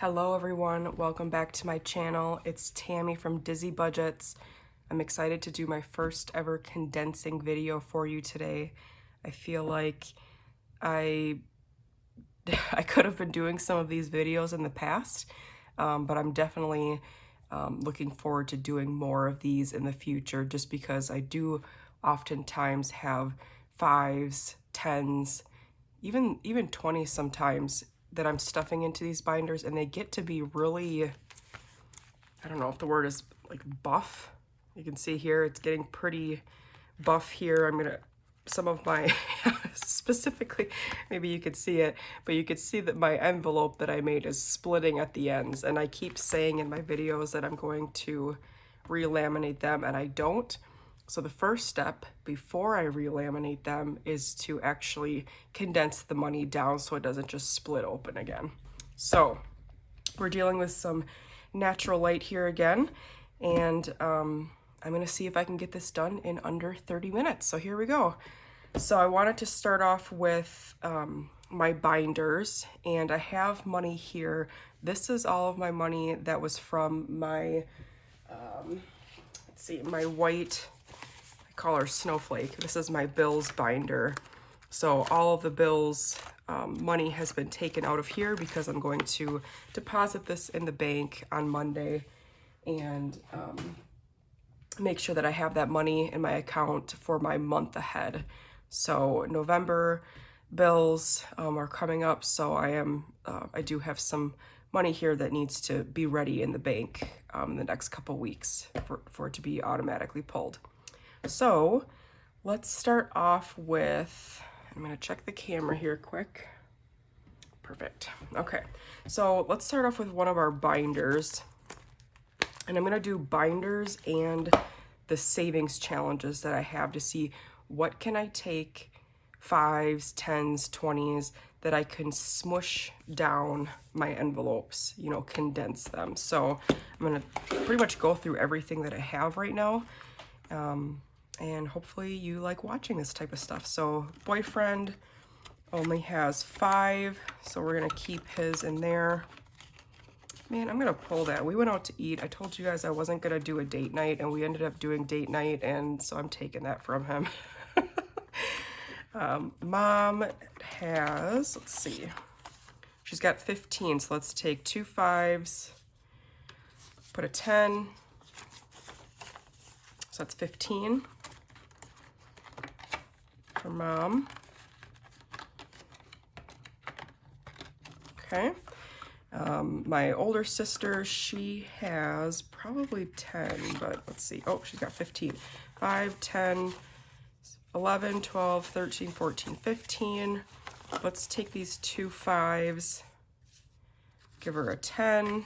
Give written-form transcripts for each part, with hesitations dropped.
Hello everyone, welcome back to my channel. It's Tammy from Dizzy Budgets. I'm excited to do my first ever condensing video for you today. I feel like I could have been doing some of these videos in the past, but I'm definitely looking forward to doing more of these in the future just because I do oftentimes have 5s, 10s, even 20s sometimes that I'm stuffing into these binders, and they get to be really, I don't know if the word is like buff. You can see here it's getting pretty buff here. I'm gonna, some of my, specifically, maybe you could see it, but you could see that my envelope that I made is splitting at the ends, and I keep saying in my videos that I'm going to re-laminate them, and I don't. So the first step before I re-laminate them is to actually condense the money down so it doesn't just split open again. So we're dealing with some natural light here again, and I'm gonna see if I can get this done in under 30 minutes. So here we go. So I wanted to start off with my binders, and I have money here. This is all of my money that was from my, let's see, my white, call her Snowflake. This is my bills binder. So all of the bills money has been taken out of here because I'm going to deposit this in the bank on Monday and make sure that I have that money in my account for my month ahead. So November bills are coming up, so I do have some money here that needs to be ready in the bank in the next couple weeks for it to be automatically pulled. So let's start off with, I'm gonna check the camera here quick. Perfect. Okay, so let's start off with one of our binders. And I'm gonna do binders and the savings challenges that I have to see what can I take 5s, 10s, 20s that I can smush down my envelopes, you know, condense them. So I'm gonna pretty much go through everything that I have right now. And hopefully you like watching this type of stuff. So boyfriend only has 5, so we're gonna keep his in there. Man, I'm gonna pull that. We went out to eat. I told you guys I wasn't gonna do a date night, and we ended up doing date night, and so I'm taking that from him. Mom has, let's see, she's got 15, so let's take 2 5s, put a 10, so that's 15 for mom. Okay. My older sister, she has probably 10, but let's see. Oh, she's got 15. 5, 10, 11, 12, 13, 14, 15. Let's take these 2 5s, give her a 10.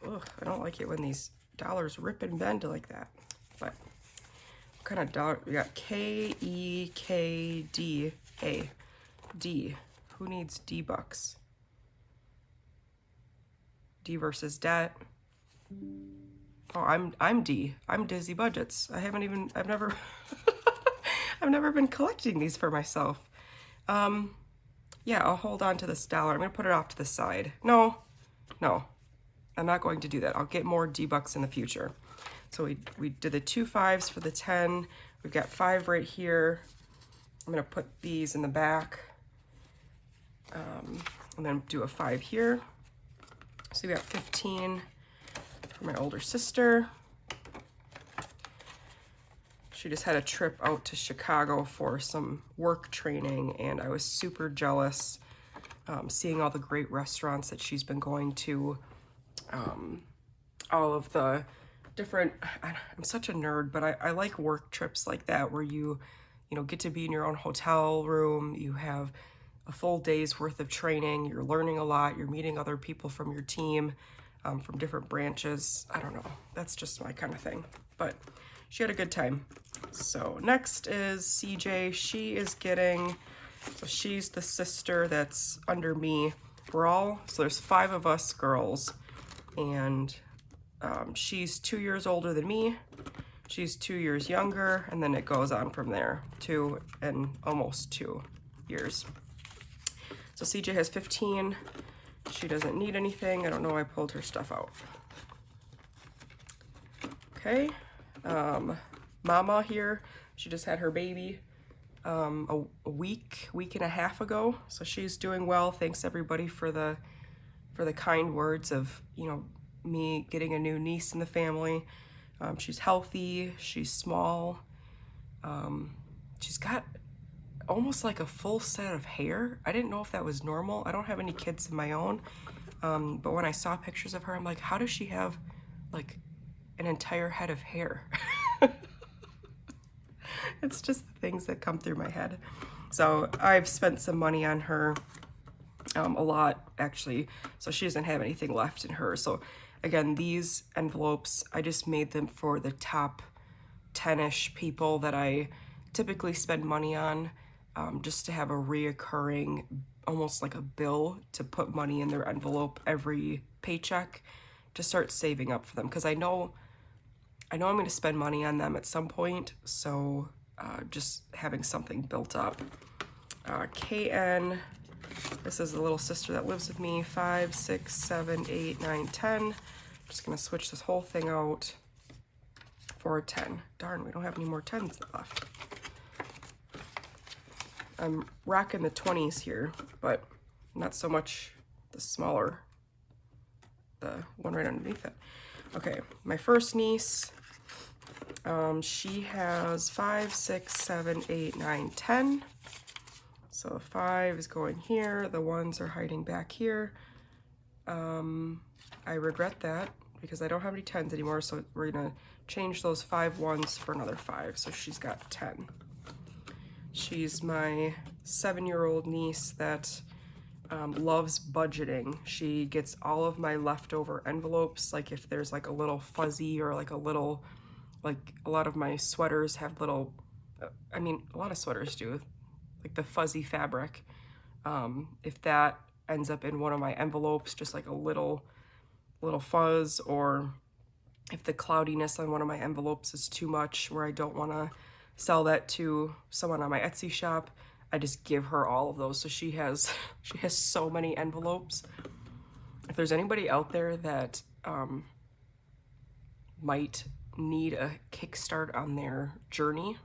Ugh, I don't like it when these dollars rip and bend like that, but what kind of dollar? We got K, E, K, D, A, D. Who needs D bucks? D versus debt. Oh, I'm D. I'm Dizzy Budgets. I've never, I've never been collecting these for myself. Yeah, I'll hold on to this dollar. I'm gonna put it off to the side. No, I'm not going to do that. I'll get more D bucks in the future. So we did the 2 5s for the 10. We've got 5 right here. I'm gonna put these in the back. And then do a 5 here. So we got 15 for my older sister. She just had a trip out to Chicago for some work training, and I was super jealous seeing all the great restaurants that she's been going to, all of the different, I'm such a nerd, but I like work trips like that where you know, get to be in your own hotel room, you have a full day's worth of training, you're learning a lot, you're meeting other people from your team, from different branches. I don't know, that's just my kind of thing, but she had a good time. So next is CJ. She is getting, so she's the sister that's under me. So there's 5 of us girls, and she's 2 years older than me. She's 2 years younger, and then it goes on from there, 2 and almost 2 years. So CJ has 15, She doesn't need anything. I don't know why I pulled her stuff out. Okay, Mama here, she just had her baby a week and a half ago, so she's doing well. Thanks everybody for the kind words of, you know, me getting a new niece in the family. She's healthy, she's small, she's got almost like a full set of hair. I didn't know if that was normal. I don't have any kids of my own, but when I saw pictures of her, I'm like, how does she have like an entire head of hair? It's just the things that come through my head. So I've spent some money on her, a lot actually, so she doesn't have anything left in her. So again, these envelopes, I just made them for the top 10-ish people that I typically spend money on, just to have a reoccurring, almost like a bill to put money in their envelope every paycheck to start saving up for them, because I know I'm going to spend money on them at some point, so just having something built up. KN, this is the little sister that lives with me, 5, 6, 7, 8, 9, 10. Just going to switch this whole thing out for a 10. Darn, we don't have any more 10s left. I'm rocking the 20s here, but not so much the smaller, the one right underneath it. Okay, my first niece, she has 5, 6, 7, 8, 9, 10. So the 5 is going here, the 1s are hiding back here. I regret that because I don't have any 10s anymore, so we're gonna change those 5 1s for another 5, so she's got 10. She's my 7-year-old niece that loves budgeting. She gets all of my leftover envelopes, like if there's like a little fuzzy or like a little, like a lot of my sweaters have little, I mean, a lot of sweaters do, like the fuzzy fabric. If that ends up in one of my envelopes, just like a little fuzz, or if the cloudiness on one of my envelopes is too much where I don't want to sell that to someone on my Etsy shop, I just give her all of those. So she has so many envelopes. If there's anybody out there that might need a kickstart on their journey,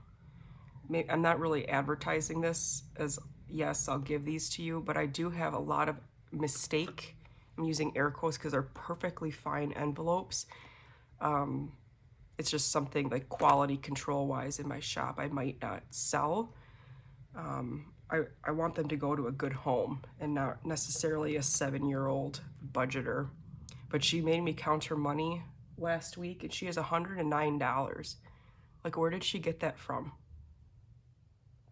I'm not really advertising this as, yes, I'll give these to you, but I do have a lot of mistake, I'm using air quotes because they're perfectly fine envelopes. It's just something like quality control wise in my shop I might not sell. I want them to go to a good home and not necessarily a 7-year-old budgeter. But she made me count her money last week and she has $109. Like, where did she get that from?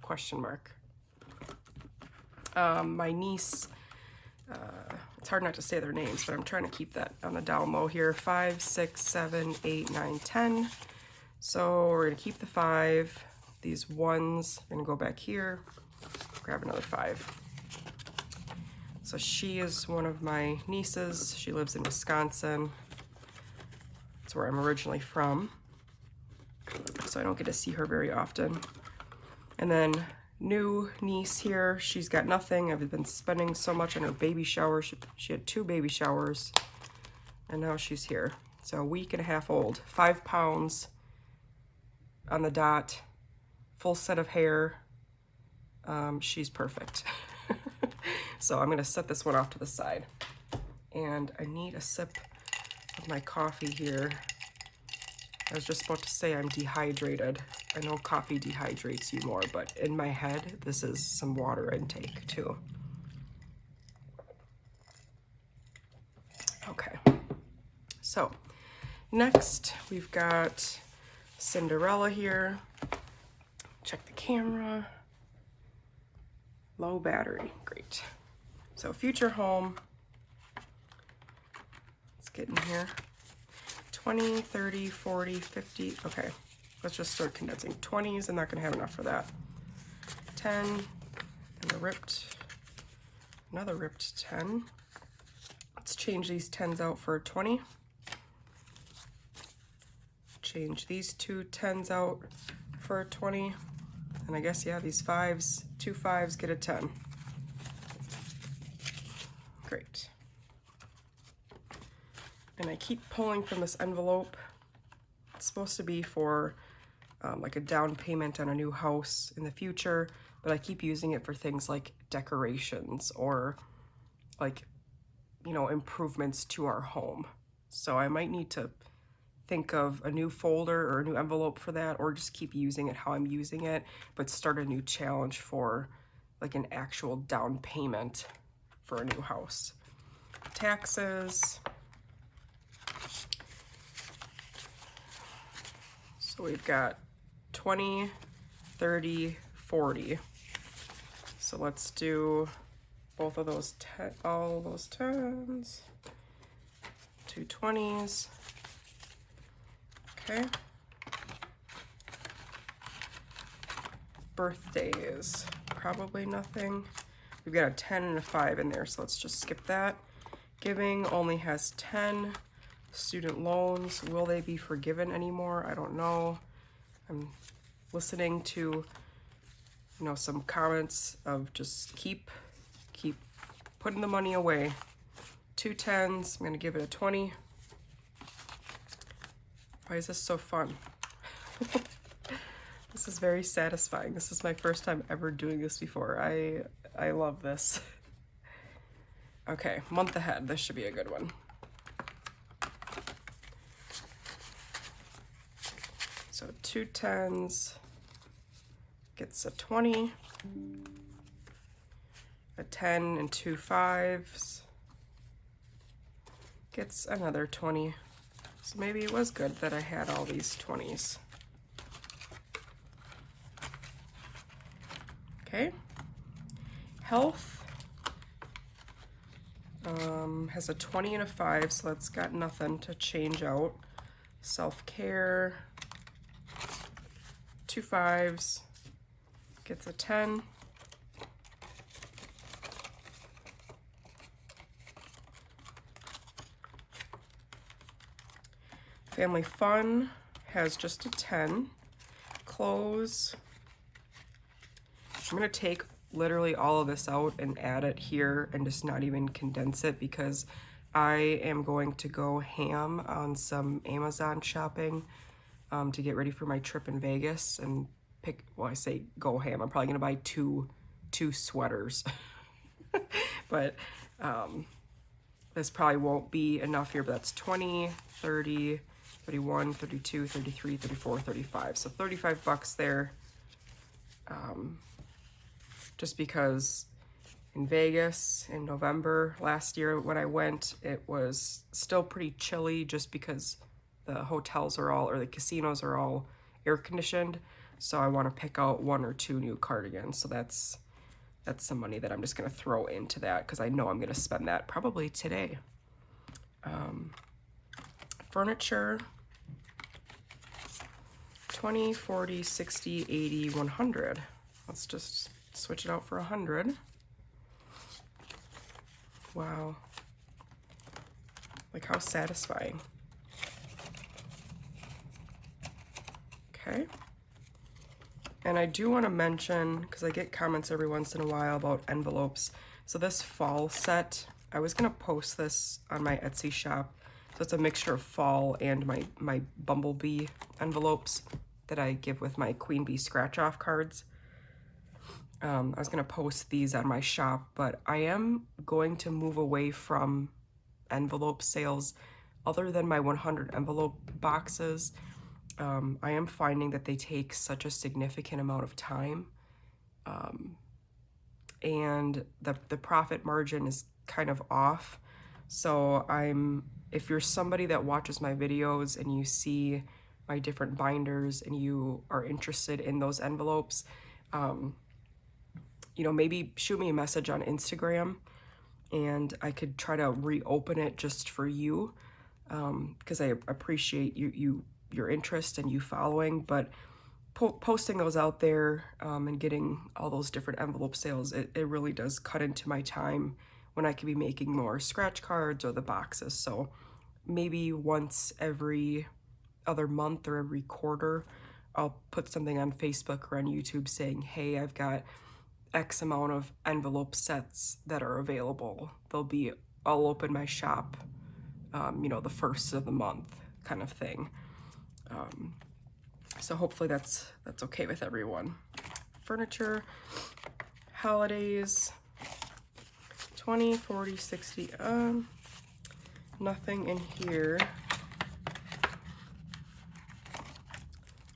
Question mark. My niece, it's hard not to say their names, but I'm trying to keep that on the down low here. 5, 6, 7, 8, 9, 10. So we're gonna keep the 5. These 1s, I'm gonna go back here, grab another 5. So she is one of my nieces. She lives in Wisconsin. That's where I'm originally from. So I don't get to see her very often. And then new niece here, she's got nothing. I've been spending so much on her baby shower. She had 2 baby showers and now she's here. So a week and a half old, 5 pounds on the dot, full set of hair. She's perfect. So I'm gonna set this one off to the side. And I need a sip of my coffee here. I was just about to say I'm dehydrated. I know coffee dehydrates you more, but in my head, this is some water intake too. Okay, so next we've got Cinderella here. Check the camera. Low battery, great. So future home, let's get in here. 20, 30, 40, 50, okay. Let's just start condensing. 20s, I'm not gonna have enough for that. 10, and another ripped 10. Let's change these 10s out for a 20. Change these 2 10s out for a 20. And I guess, yeah, these 5s, 2 5s get a 10. Great. And I keep pulling from this envelope. It's supposed to be for like a down payment on a new house in the future, but I keep using it for things like decorations or like, you know, improvements to our home. So I might need to think of a new folder or a new envelope for that, or just keep using it how I'm using it, but start a new challenge for like an actual down payment for a new house. Taxes. So we've got 20, 30, 40. So let's do both of those, all those 10s, 2 20s. Okay. Birthdays, probably nothing. We've got a 10 and a 5 in there, so let's just skip that. Giving only has 10. Student loans, will they be forgiven anymore? I don't know. I'm listening to, you know, some comments of just keep putting the money away. 2 10s, I'm gonna give it a 20. Why is this so fun? This is very satisfying. This is my first time ever doing this before. I love this. Okay, month ahead. This should be a good one. So 2 10s gets a 20. A 10 and 2 5s gets another 20. So maybe it was good that I had all these 20s. Okay. Health has a 20 and a 5, so that's got nothing to change out. Self-care, 2 5s, gets a 10. Family fun has just a 10. Clothes, I'm gonna take literally all of this out and add it here and just not even condense it, because I am going to go ham on some Amazon shopping to get ready for my trip in Vegas and pick, well, I say go ham, I'm probably gonna buy two sweaters. But this probably won't be enough here, but that's 20, 30, 31, 32, 33, 34, 35. So 35 bucks there. Just because in Vegas in November last year when I went, it was still pretty chilly just because the hotels are all, or the casinos are all air conditioned. So I want to pick out 1 or 2 new cardigans. So that's some money that I'm just going to throw into that, because I know I'm going to spend that probably today. Furniture, 20, 40, 60, 80, 100. Let's just switch it out for 100. Wow. Like, how satisfying. Okay. And I do want to mention, because I get comments every once in a while about envelopes. So this fall set, I was going to post this on my Etsy shop. So it's a mixture of fall and my bumblebee envelopes that I give with my queen bee scratch off cards. I was going to post these on my shop, but I am going to move away from envelope sales other than my 100 envelope boxes. I am finding that they take such a significant amount of time, and the profit margin is kind of off. So if you're somebody that watches my videos and you see my different binders and you are interested in those envelopes, you know, maybe shoot me a message on Instagram and I could try to reopen it just for you, because I appreciate your interest and you following, but posting those out there and getting all those different envelope sales, it really does cut into my time when I could be making more scratch cards or the boxes. So maybe once every other month or every quarter, I'll put something on Facebook or on YouTube saying, hey, I've got X amount of envelope sets that are available. I'll open my shop you know, the first of the month kind of thing. So hopefully that's okay with everyone. Furniture, holidays, 20, 40, 60, nothing in here.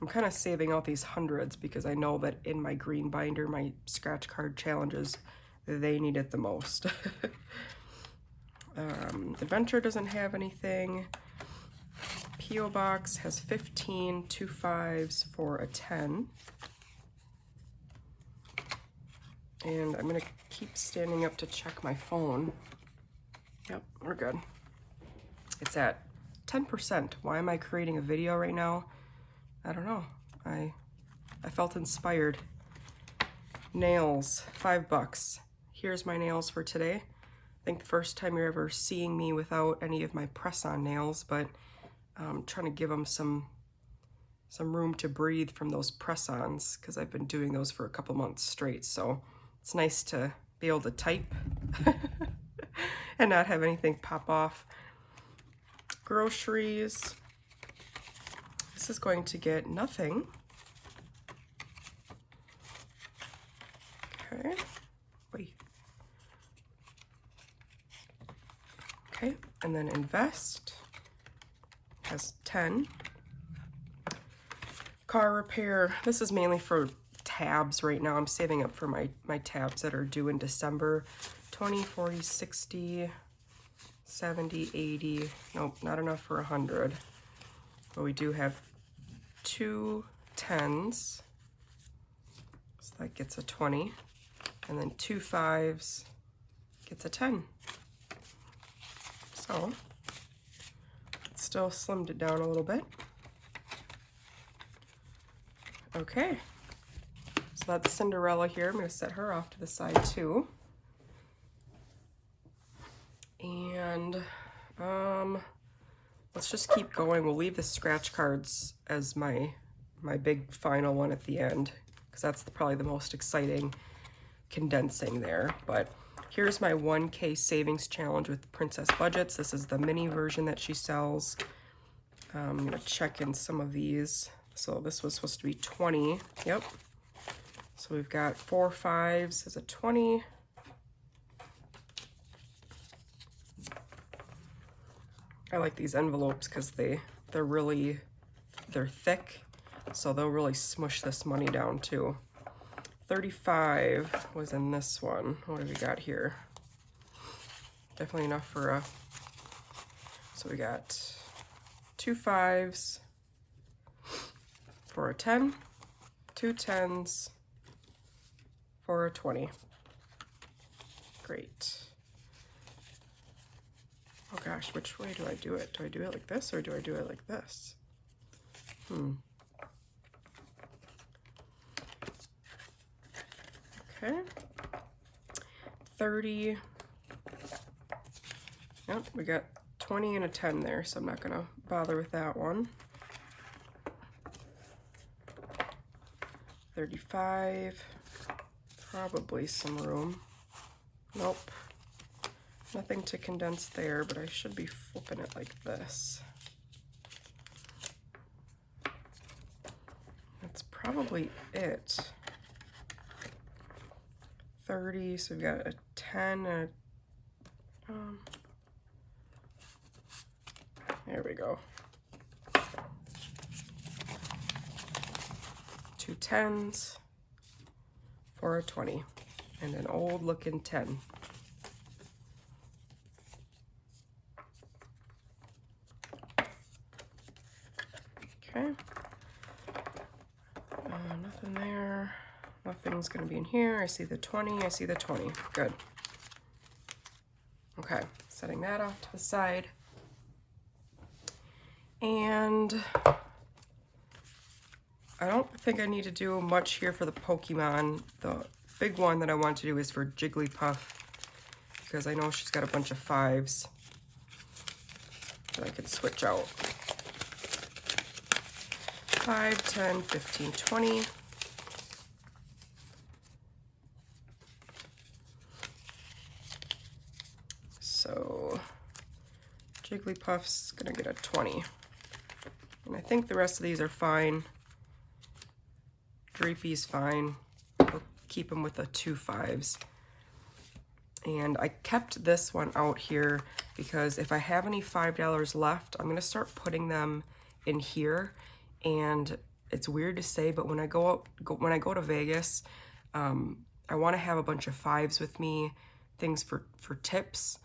I'm kind of saving out these hundreds because I know that in my green binder, my scratch card challenges, they need it the most. Adventure doesn't have anything. P.O. Box has 15, 2 5s for a 10. And I'm gonna keep standing up to check my phone. Yep, we're good. It's at 10%. Why am I creating a video right now? I don't know. I felt inspired. Nails, $5. Here's my nails for today. I think the first time you're ever seeing me without any of my press-on nails, but I'm trying to give them some room to breathe from those press-ons because I've been doing those for a couple months straight. So it's nice to be able to type and not have anything pop off. Groceries. This is going to get nothing. Okay. Wait. Okay, and then invest has 10. Car repair. This is mainly for tabs right now. I'm saving up for my tabs that are due in December. 20, 40, 60, 70, 80. Nope, not enough for 100. But we do have 2 10s. So that gets a 20. And then 2 5s gets a 10. So it still slimmed it down a little bit. Okay. So that's Cinderella here. I'm going to set her off to the side too. And let's just keep going. We'll leave the scratch cards as my big final one at the end, because that's probably the most exciting condensing there. But here's my 1K savings challenge with Princess Budgets. This is the mini version that she sells. I'm going to check in some of these. So this was supposed to be 20. Yep. So we've got 4 5s as a 20. I like these envelopes because they're thick, so they'll really smush this money down too. 35 was in this one. What do we got here? Definitely enough for a, so we got 2 5s for a 10, 2 10s for a 20. Great. Oh gosh, which way do I do it? Do I do it like this or do I do it like this? Okay. 30. Yep, we got 20 and a 10 there, so I'm not gonna bother with that one. 35. Probably some room. Nope. Nothing to condense there, but I should be flipping it like this. That's probably it. 30, so we've got a 10 and a, there we go. 2 10s for a 20 and an old looking 10. Okay. Nothing there. Nothing's going to be in here. I see the 20. I see the 20. Good. Okay. Setting that off to the side. And I don't think I need to do much here for the Pokemon. The big one that I want to do is for Jigglypuff, because I know she's got a bunch of 5s that I could switch out. 5, 10, 15, 20. So Jigglypuff's gonna get a 20. And I think the rest of these are fine. Dreepy's fine. We'll keep them with the 2 5s. And I kept this one out here because if I have any $5 left, I'm gonna start putting them in here. And it's weird to say, but when I go to Vegas, I want to have a bunch of 5s with me, things for tips,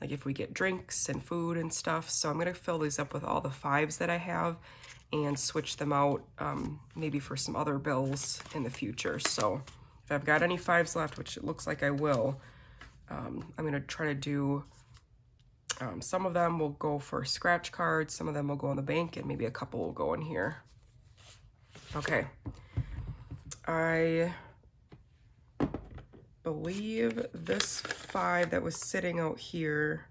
like if we get drinks and food and stuff. So I'm gonna fill these up with all the 5s that I have and switch them out maybe for some other bills in the future. So if I've got any 5s left, which it looks like I will, I'm gonna try to do, some of them will go for scratch cards, some of them will go in the bank, and maybe a couple will go in here. Okay, I believe this 5 that was sitting out here,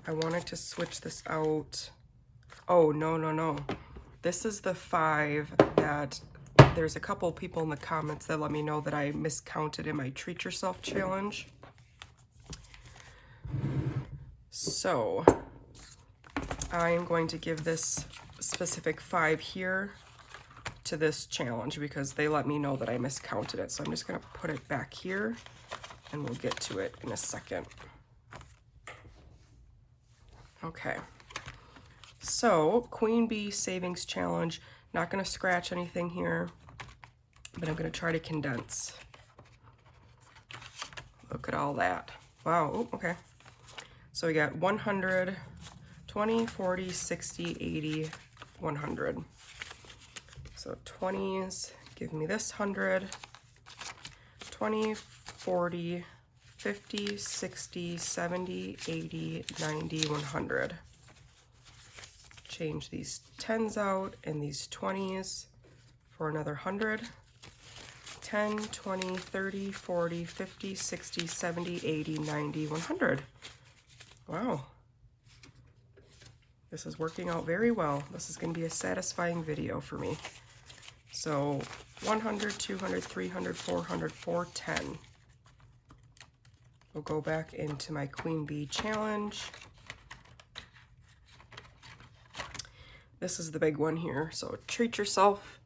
I wanted to switch this out. Oh, no. This is the 5 that there's a couple people in the comments that let me know that I miscounted in my Treat Yourself challenge. So I am going to give this specific 5 here to this challenge because they let me know that I miscounted it. So I'm just gonna put it back here and we'll get to it in a second. Okay, so Queen Bee Savings Challenge, not gonna scratch anything here, but I'm gonna try to condense. Look at all that. Wow, oh, okay. So we got 100, 20, 40, 60, 80, 100. So 20s, give me this 100, 20, 40, 50, 60, 70, 80, 90, 100. Change these 10s out and these 20s for another 100. 10, 20, 30, 40, 50, 60, 70, 80, 90, 100. Wow. This is working out very well. This is going to be a satisfying video for me. So 100, 200, 300, 400, 410. We'll go back into my Queen Bee challenge. This is the big one here. So Treat Yourself.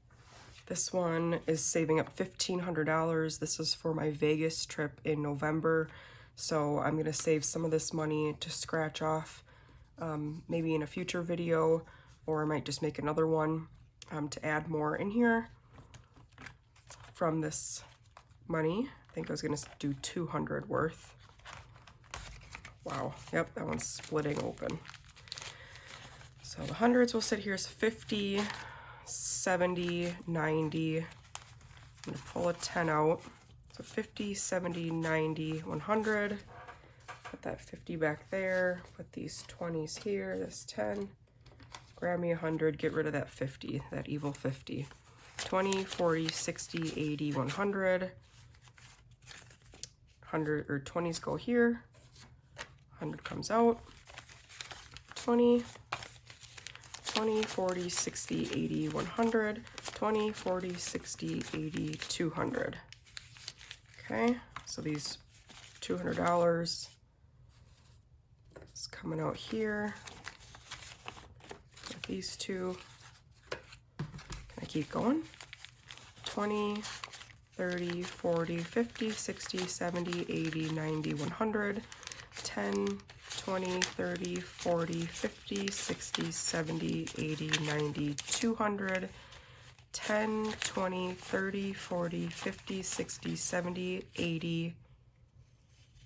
This one is saving up $1,500. This is for my Vegas trip in November. So I'm going to save some of this money to scratch off maybe in a future video, or I might just make another one to add more in here from this money. I think I was going to do 200 worth. Wow. Yep, that one's splitting open. So the hundreds will sit here as 50, 70, 90. I'm going to pull a 10 out. So 50, 70, 90, 100. Put that 50 back there. Put these 20s here, this 10. Grab me 100, get rid of that 50, that evil 50. 20, 40, 60, 80, 100. 100 or 20s go here. 100 comes out. 20, 20, 40, 60, 80, 100. 20, 40, 60, 80, 200. Okay, so these $200 is coming out here with these two. Can I keep going? 20, 30, 40, 50, 60, 70, 80, 90, 100, 10, 20, 30, 40, 50, 60, 70, 80, 90, 200, 10, 20, 30, 40, 50, 60, 70, 80,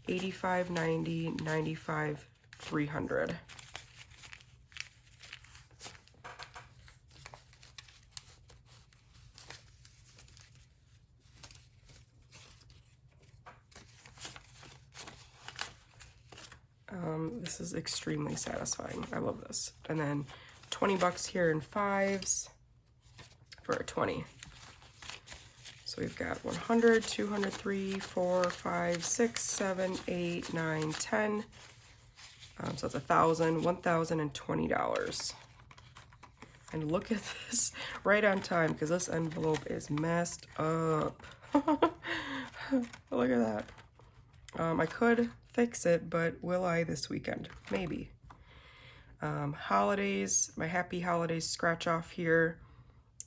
85, 90, 95, 300. This is extremely satisfying. I love this. And then 20 bucks here in 5s for a 20. So we've got 100, 200, 3, 4, 5, 6, 7, 8, 9, 10. So it's $1,000, $1,020. And look at this, right on time, because this envelope is messed up. Look at that. I could fix it, but will I this weekend? Maybe. Holidays, my happy holidays scratch off here.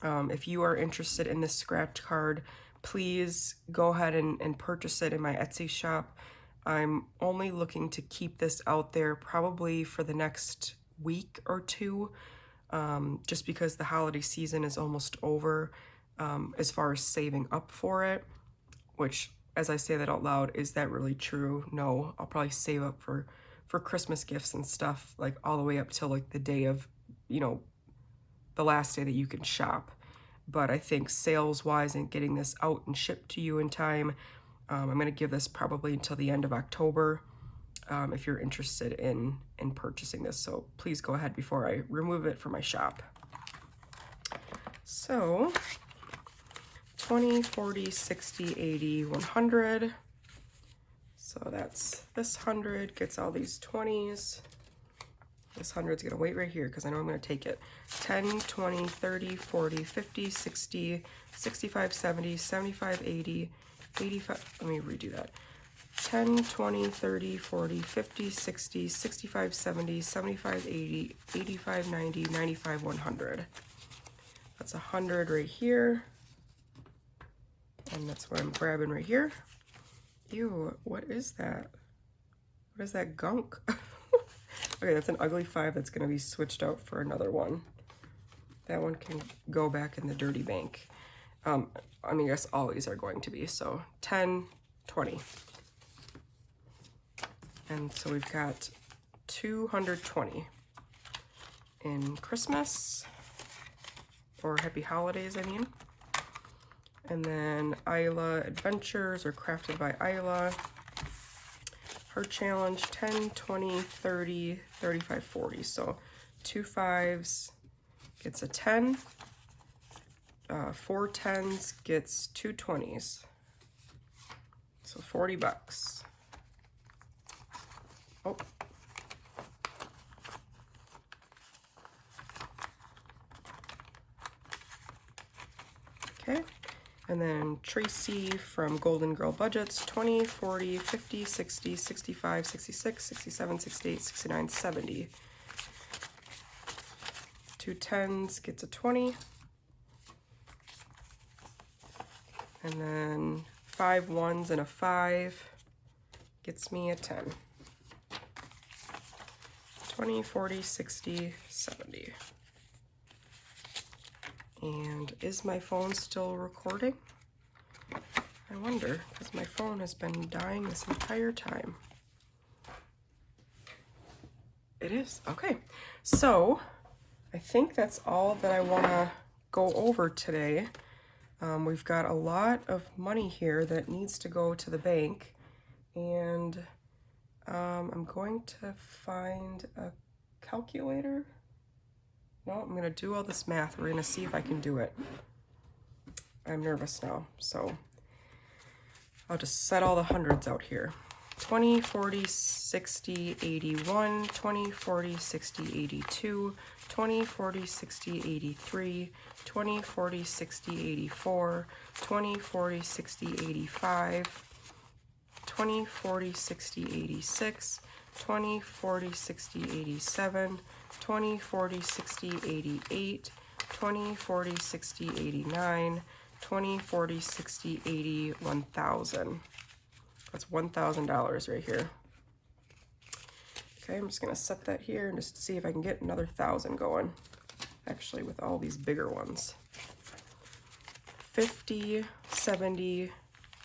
If you are interested in this scratch card, please go ahead and purchase it in my Etsy shop. I'm only looking to keep this out there probably for the next week or two, just because the holiday season is almost over, as far as saving up for it, which, as I say that out loud, is that really true? No, I'll probably save up for Christmas gifts and stuff, like all the way up till like the day of, the last day that you can shop. But I think sales wise and getting this out and shipped to you in time, I'm going to give this probably until the end of October, if you're interested in purchasing this. So please go ahead before I remove it from my shop. So 20, 40, 60, 80, 100. So that's this 100 gets all these 20s. This 100's gonna wait right here because I know I'm gonna take it. 10, 20, 30, 40, 50, 60, 65, 70, 75, 80, 85, let me redo that. 10, 20, 30, 40, 50, 60, 65, 70, 75, 80, 85, 90, 95, 100. That's 100 right here. And that's what I'm grabbing right here. Ew, what is that? What is that gunk? Okay, that's an ugly 5 that's gonna be switched out for another one. That one can go back in the dirty bank. I mean, I guess all these are going to be, so 10, 20. And so we've got 220 in Christmas, or Happy Holidays, I mean. And then Isla Adventures, or Crafted by Isla. Her challenge, 10, 20, 30, 35, 40. So 2 5s gets a 10. 4 10s gets 2 20s. So 40 bucks. Oh. Okay. And then Tracy from Golden Girl Budgets, 20, 40, 50, 60, 65, 66, 67, 68, 69, 70. 2 10s gets a 20. And then 5 1s and a 5 gets me a 10. 20, 40, 60, 70. And is my phone still recording? I wonder, because my phone has been dying this entire time. It is, okay. So I think that's all that I want to go over today. We've got a lot of money here that needs to go to the bank, and I'm going to find a calculator. No, I'm going to do all this math. We're going to see if I can do it. I'm nervous now, so I'll just set all the hundreds out here. 20, 40, 60, 81, 20, 40, 60, 82, 20, 40, 60, 83, 20, 40, 60, 84, 20, 40, 60, 85, 20, 40, 60, 86, 20, 40, 60, 87, 20, 40, 60, 88, 20, 40, 60, 89, 20, 40, 60, 80, 1,000. That's $1,000 right here. Okay, I'm just gonna set that here and just see if I can get another 1,000 going. Actually, with all these bigger ones. 50, 70,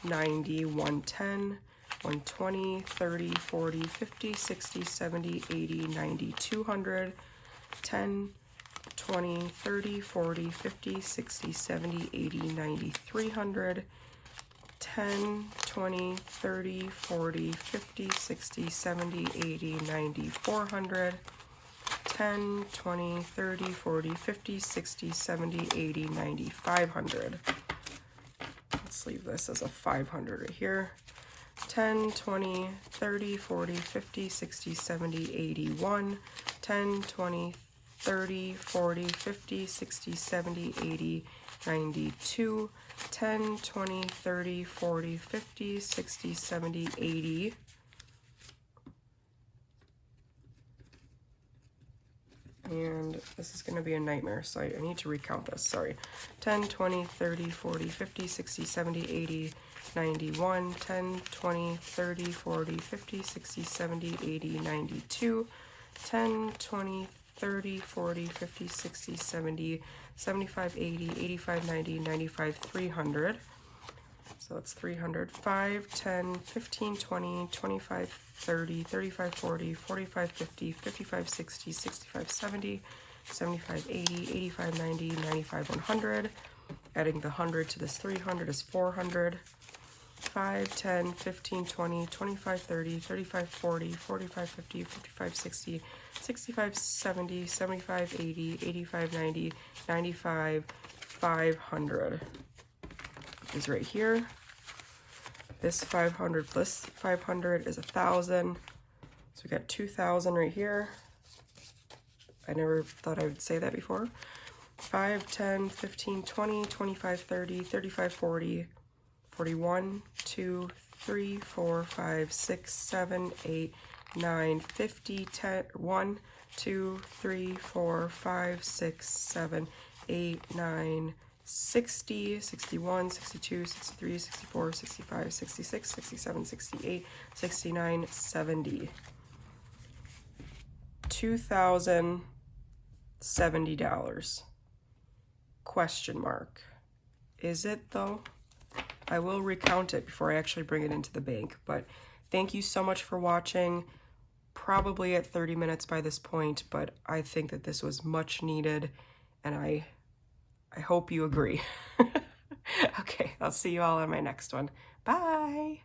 90, 110, 120, 30, 40, 50, 60, 70, 80, 90, 200, 10, 20, 30, 40, 50, 60, 70, 80, 90, 300, 10, 20, 30, 40, 50, 60, 70, 80, 90, 400, 10, 20, 30, 40, 50, 60, 70, 80, 90, 500. Let's leave this as a 500 right here. 10, 20, 30, 40, 50, 60, 70, 81, 10, 20, 30, 40, 50, 60, 70, 80, 92, 10, 20, 30, 40, 50, 60, 70, 80, And this is going to be a nightmare, so I need to recount this, sorry. 10, 20, 30, 40, 50, 60, 70, 80, 91, 10, 20, 30, 40, 50, 60, 70, 80, 92, 10, 20, 30, 40, 50, 60, 70, 75, 80, 85, 90, 95, 300. So it's 300, 5, 10, 15, 20, 25, 30, 35, 40, 45, 50, 55, 60, 65, 70, 75, 80, 85, 90, 95, 100. Adding the 100 to this 300 is 400. 5, 10, 15, 20, 25, 30, 35, 40, 45, 50, 55, 60, 65, 70, 75, 80, 85, 90, 95, 500 is right here. This 500 plus 500 is 1,000. So we got 2,000 right here. I never thought I would say that before. 5, 10, 15, 20, 25, 30, 35, 40, 41, 2, 3, 4, 5, 6, 7, 8, 9, 50, 10, 1, 2, 3, 4, 5, 6, 7, 8, 9, 60, 61, 62, 63, 64, 65, 66, 67, 68, 69, 70. $2,070. Question mark. Is it though? I will recount it before I actually bring it into the bank, but thank you so much for watching. Probably at 30 minutes by this point, but I think that this was much needed, and I hope you agree. Okay, I'll see you all on my next one. Bye!